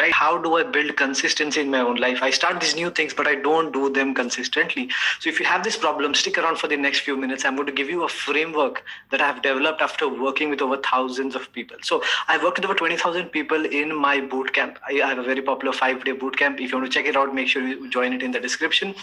right? How do I build consistency in my own life? I start these new things, but I don't do them consistently. So if you have this problem, stick around for the next few minutes. I'm going to give you a framework that I've developed after working with over thousands of people. So I've worked with over 20,000 people in my boot camp. I have a very popular 5-day boot camp. If you want to check it out, make sure you join it in the description.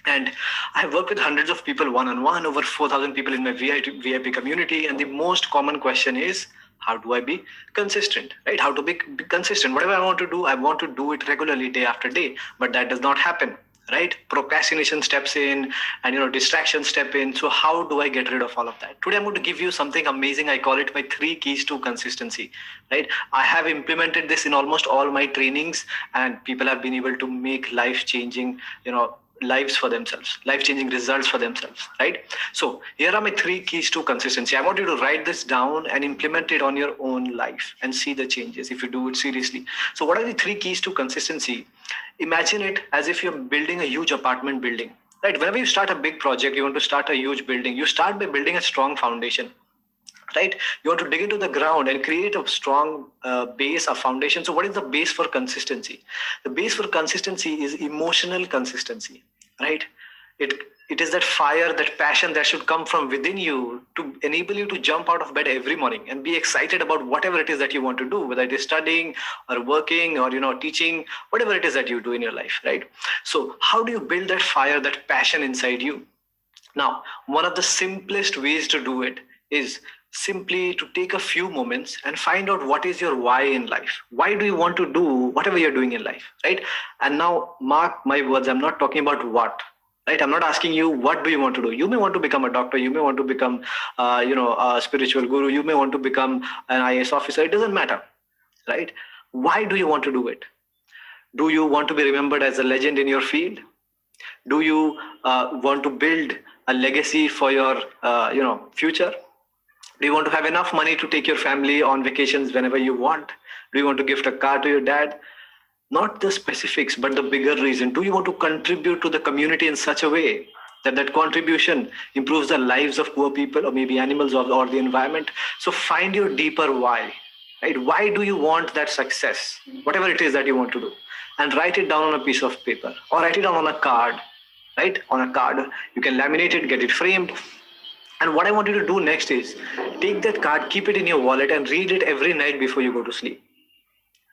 And I've worked with hundreds of people one-on-one, over 4,000 people in my VIP community. And the most common question is, how do I be consistent, right? How to be consistent? Whatever I want to do, I want to do it regularly, day after day, but that does not happen, right? Procrastination steps in, and distractions step in. So how do I get rid of all of that? Today I'm going to give you something amazing. I call it my 3 keys to consistency, right? I have implemented this in almost all my trainings, and people have been able to make life changing, lives for themselves, life-changing results for themselves, right? So here are my 3 keys to consistency. I want you to write this down and implement it on your own life and see the changes if you do it seriously. So what are the 3 keys to consistency? Imagine it as if you're building a huge apartment building, right? Whenever you start a big project, you want to start a huge building, you start by building a strong foundation, right? You want to dig into the ground and create a strong base, a foundation. So what is the base for consistency? The base for consistency is emotional consistency, right? It is that fire, that passion that should come from within you to enable you to jump out of bed every morning and be excited about whatever it is that you want to do, whether it is studying or working or teaching, whatever it is that you do in your life, right? So how do you build that fire, that passion inside you? Now, one of the simplest ways to do it is simply to take a few moments and find out what is your why in life. Why do you want to do whatever you're doing in life, right? And now, mark my words, I'm not talking about what, right? I'm not asking you what do you want to do. You may want to become a doctor, you may want to become a spiritual guru, you may want to become an IAS officer. It doesn't matter, right? Why do you want to do it? Do you want to be remembered as a legend in your field? Do you want to build a legacy for your future? Do you want to have enough money to take your family on vacations whenever you want? Do you want to gift a car to your dad? Not the specifics, but the bigger reason. Do you want to contribute to the community in such a way that that contribution improves the lives of poor people or maybe animals or the environment? So find your deeper why, right? Why do you want that success? Whatever it is that you want to do. And write it down on a piece of paper or write it down on a card, right? On a card. You can laminate it, get it framed. And what I want you to do next is take that card, keep it in your wallet and read it every night before you go to sleep,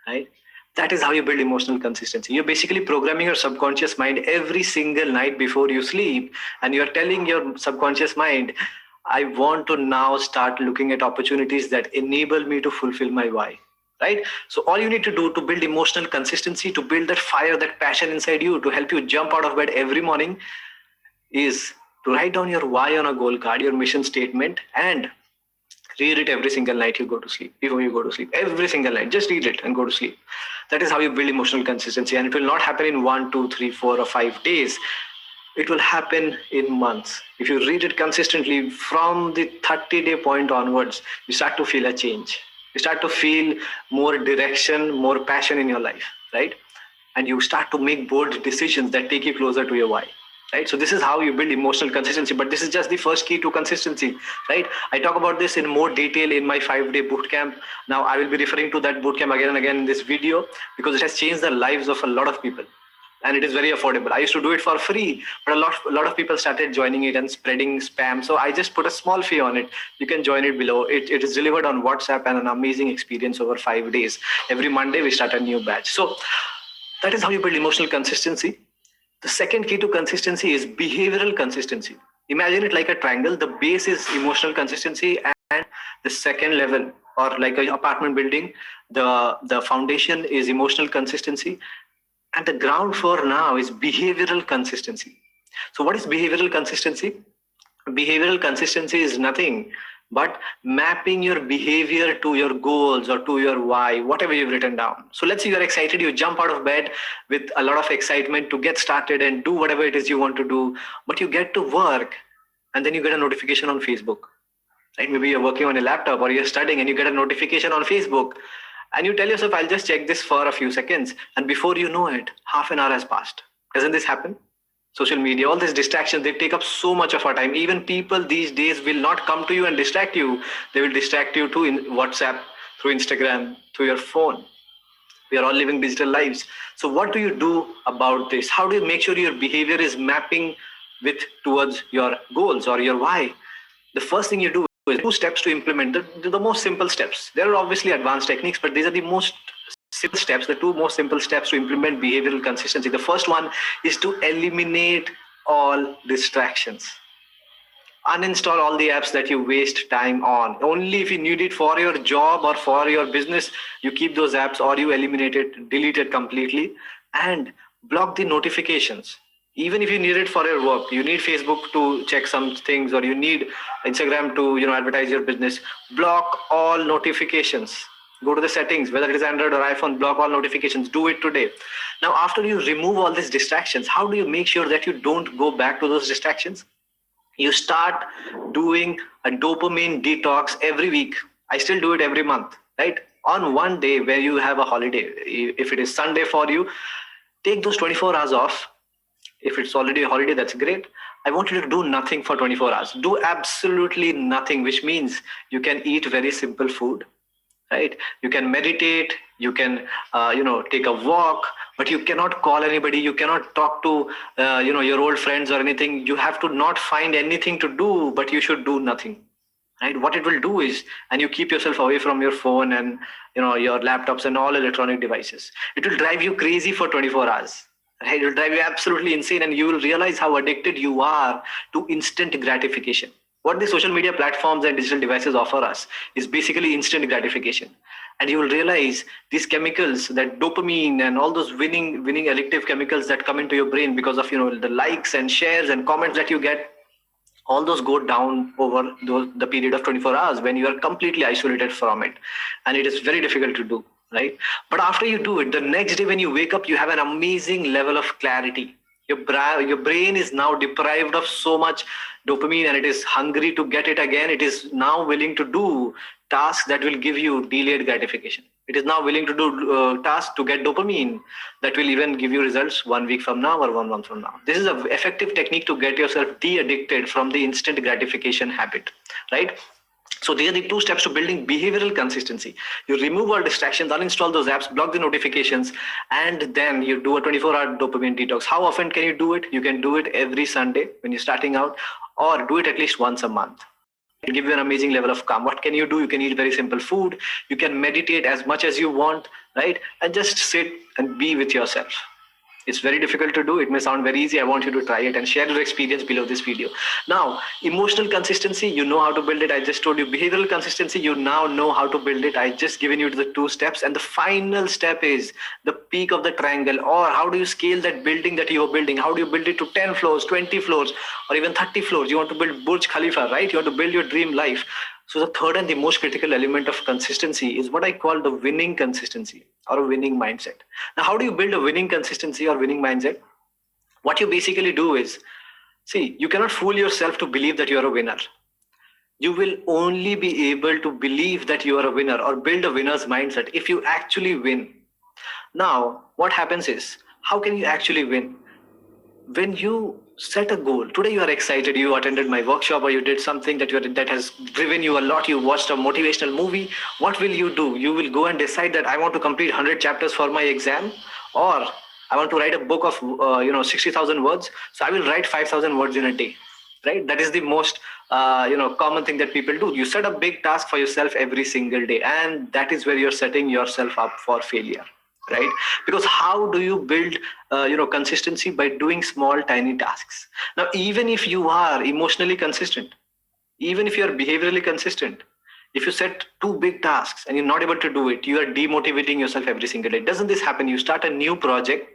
right? That is how you build emotional consistency. You're basically programming your subconscious mind every single night before you sleep. And you're telling your subconscious mind, I want to now start looking at opportunities that enable me to fulfill my why, right? So all you need to do to build emotional consistency, to build that fire, that passion inside you, to help you jump out of bed every morning is to write down your why on a goal card, your mission statement, and read it every single night you go to sleep, before you go to sleep. Every single night, just read it and go to sleep. That is how you build emotional consistency. And it will not happen in 1, 2, 3, 4, or 5 days. It will happen in months. If you read it consistently from the 30-day point onwards, you start to feel a change. You start to feel more direction, more passion in your life, right? And you start to make bold decisions that take you closer to your why. Right? So this is how you build emotional consistency, but this is just the first key to consistency, right? I talk about this in more detail in my 5-day bootcamp. Now I will be referring to that bootcamp again and again in this video because it has changed the lives of a lot of people and it is very affordable. I used to do it for free, but a lot of people started joining it and spreading spam. So I just put a small fee on it. You can join it below. It is delivered on WhatsApp and an amazing experience over 5 days. Every Monday we start a new batch. So that is how you build emotional consistency. The second key to consistency is behavioral consistency. Imagine it like a triangle. The base is emotional consistency and the second level, or like an apartment building, the foundation is emotional consistency. And the ground floor now is behavioral consistency. So what is behavioral consistency? Behavioral consistency is nothing but mapping your behavior to your goals or to your why, whatever you've written down. So let's say you're excited, you jump out of bed with a lot of excitement to get started and do whatever it is you want to do, but you get to work and then you get a notification on Facebook, right? Maybe you're working on a laptop or you're studying and you get a notification on Facebook and you tell yourself, I'll just check this for a few seconds. And before you know it, half an hour has passed. Doesn't this happen? Social media, all these distractions, they take up so much of our time. Even people these days will not come to you and distract you. They will distract you too in WhatsApp, through Instagram, through your phone, We are all living digital lives. So what do you do about this? How do you make sure your behavior is mapping with towards your goals or your why? The first thing you do is 2 steps to implement the most simple steps. There are obviously advanced techniques, but these are the most simple steps, the 2 most simple steps to implement behavioral consistency. The first one is to eliminate all distractions. Uninstall all the apps that you waste time on. Only if you need it for your job or for your business, you keep those apps, or you eliminate it, delete it completely. And block the notifications. Even if you need it for your work, you need Facebook to check some things, or you need Instagram to advertise your business, block all notifications. Go to the settings, whether it is Android or iPhone, block all notifications. Do it today. Now, after you remove all these distractions, how do you make sure that you don't go back to those distractions? You start doing a dopamine detox every week. I still do it every month, right? On one day where you have a holiday, if it is Sunday for you, take those 24 hours off. If it's already a holiday, that's great. I want you to do nothing for 24 hours. Do absolutely nothing, which means you can eat very simple food, right? You can meditate, you can take a walk, but you cannot call anybody, you cannot talk to your old friends or anything. You have to not find anything to do, but you should do nothing, right? What it will do is, and you keep yourself away from your phone and your laptops and all electronic devices, it will drive you crazy for 24 hours, right? It will drive you absolutely insane, and you will realize how addicted you are to instant gratification. What the social media platforms and digital devices offer us is basically instant gratification. And you will realize these chemicals, that dopamine and all those winning addictive chemicals that come into your brain because of the likes and shares and comments that you get, all those go down over the period of 24 hours when you are completely isolated from it. And it is very difficult to do, right? But after you do it, the next day when you wake up, you have an amazing level of clarity. Your brain is now deprived of so much dopamine, and it is hungry to get it again. It is now willing to do tasks that will give you delayed gratification. It is now willing to do tasks to get dopamine that will even give you results 1 week from now or 1 month from now. This is an effective technique to get yourself de-addicted from the instant gratification habit, right? So these are the 2 steps to building behavioral consistency. You remove all distractions, uninstall those apps, block the notifications, and then you do a 24-hour dopamine detox. How often can you do it? You can do it every Sunday when you're starting out, or do it at least once a month. It'll give you an amazing level of calm. What can you do? You can eat very simple food. You can meditate as much as you want, right? And just sit and be with yourself. It's very difficult to do. It may sound very easy. I want you to try it and share your experience below this video. Now, emotional consistency, you know how to build it. I just told you. Behavioral consistency, you now know how to build it. I just given you the 2 steps. And the final step is the peak of the triangle, or how do you scale that building that you are building? How do you build it to 10 floors, 20 floors, or even 30 floors? You want to build Burj Khalifa, right? You want to build your dream life. So the third and the most critical element of consistency is what I call the winning consistency, or a winning mindset. Now, how do you build a winning consistency or winning mindset? What you basically do is, see, you cannot fool yourself to believe that you are a winner. You will only be able to believe that you are a winner or build a winner's mindset if you actually win. Now, what happens is, how can you actually win? When you set a goal, today you are excited, you attended my workshop, or you did something that has driven you a lot, you watched a motivational movie, what will you do? You will go and decide that I want to complete 100 chapters for my exam, or I want to write a book of 60,000 words, so I will write 5,000 words in a day, right? That is the most common thing that people do. You set a big task for yourself every single day, and that is where you're setting yourself up for failure, right? Because how do you build consistency? By doing small tiny tasks. Now, even if you are emotionally consistent, even if you are behaviorally consistent, if you set 2 big tasks and you're not able to do it, you are demotivating yourself every single day. Doesn't this happen? You start a new project.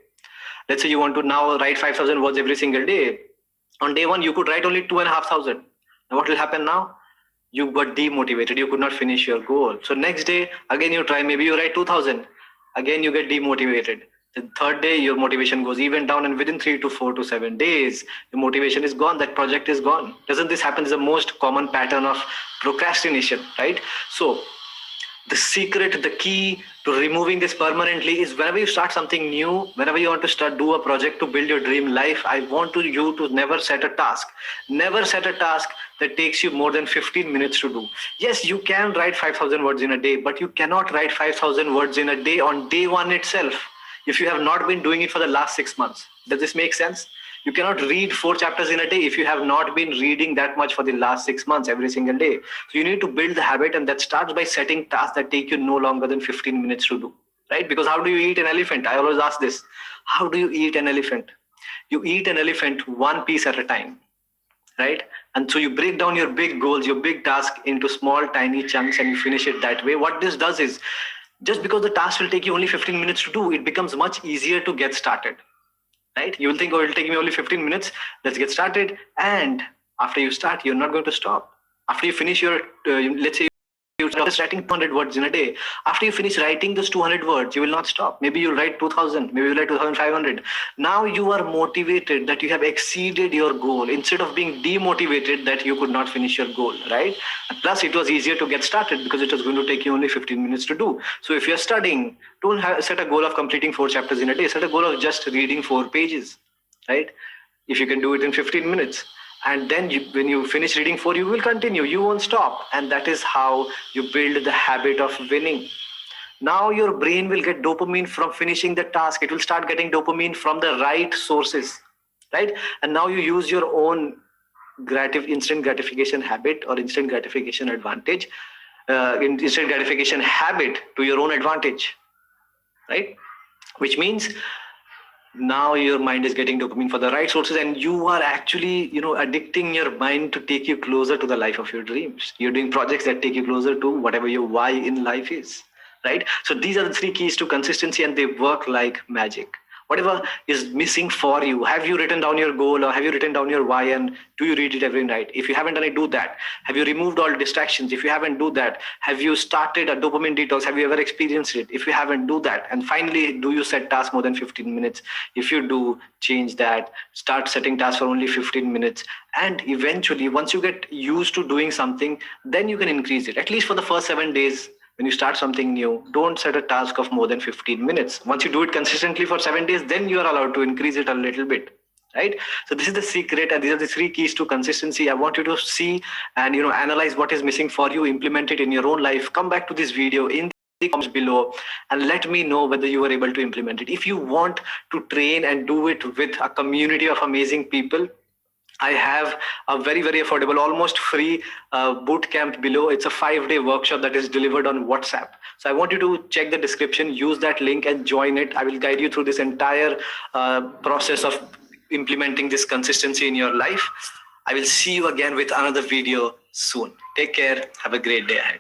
Let's say you want to now write 5,000 words every single day. On day 1, you could write only 2,500. Now what will happen now? You got demotivated. You could not finish your goal. So next day, again you try, maybe you write 2,000. Again, you get demotivated. The third day, your motivation goes even down, and within 3 to 4 to 7 days, the motivation is gone. That project is gone. Doesn't this happen? Is the most common pattern of procrastination, right? So the secret, the key to removing this permanently is, whenever you start something new, whenever you want to do a project to build your dream life, I want you to never set a task. Never set a task that takes you more than 15 minutes to do. Yes, you can write 5,000 words in a day, but you cannot write 5,000 words in a day on day one itself if you have not been doing it for the last 6 months. Does this make sense? You cannot read 4 chapters in a day if you have not been reading that much for the last 6 months every single day. So you need to build the habit, and that starts by setting tasks that take you no longer than 15 minutes to do, right? Because how do you eat an elephant? I always ask this. How do you eat an elephant? You eat an elephant one piece at a time, right? And so you break down your big goals, your big task into small, tiny chunks, and you finish it that way. What this does is, just because the task will take you only 15 minutes to do, it becomes much easier to get started, right? You will think, oh, it'll take me only 15 minutes. Let's get started. And after you start, you're not going to stop. After you finish your, let's say, you're just writing 200 words in a day. After you finish writing those 200 words, you will not stop. Maybe you'll write 2,000, maybe you'll write 2,500. Now you are motivated that you have exceeded your goal instead of being demotivated that you could not finish your goal, right? Plus, it was easier to get started because it was going to take you only 15 minutes to do. So if you're studying, don't set a goal of completing 4 chapters in a day. Set a goal of just reading 4 pages, right? If you can do it in 15 minutes. And then when you finish reading 4, you will continue. You won't stop. And that is how you build the habit of winning. Now your brain will get dopamine from finishing the task. It will start getting dopamine from the right sources, right? And now you use your own instant gratification habit or instant gratification advantage, instant gratification habit to your own advantage, right? Which means now your mind is getting dopamine for the right sources, and you are actually addicting your mind to take you closer to the life of your dreams. You're doing projects that take you closer to whatever your why in life is, right? So these are the 3 keys to consistency, and they work like magic. Whatever is missing for you, have you written down your goal, or have you written down your why, and do you read it every night? If you haven't done it, do that. Have you removed all distractions? If you haven't, do that. Have you started a dopamine detox? Have you ever experienced it? If you haven't, do that. And finally, do you set tasks more than 15 minutes? If you do, change that. Start setting tasks for only 15 minutes. And eventually, once you get used to doing something, then you can increase it. At least for the first 7 days, when you start something new, don't set a task of more than 15 minutes. Once you do it consistently for 7 days, then you are allowed to increase it a little bit, right? So this is the secret, and these are the 3 keys to consistency. I want you to see and analyze what is missing for you, implement it in your own life. Come back to this video in the comments below and let me know whether you were able to implement it. If you want to train and do it with a community of amazing people, I have a very, very affordable, almost free boot camp below. It's a 5-day workshop that is delivered on WhatsApp. So I want you to check the description, use that link and join it. I will guide you through this entire process of implementing this consistency in your life. I will see you again with another video soon. Take care. Have a great day ahead.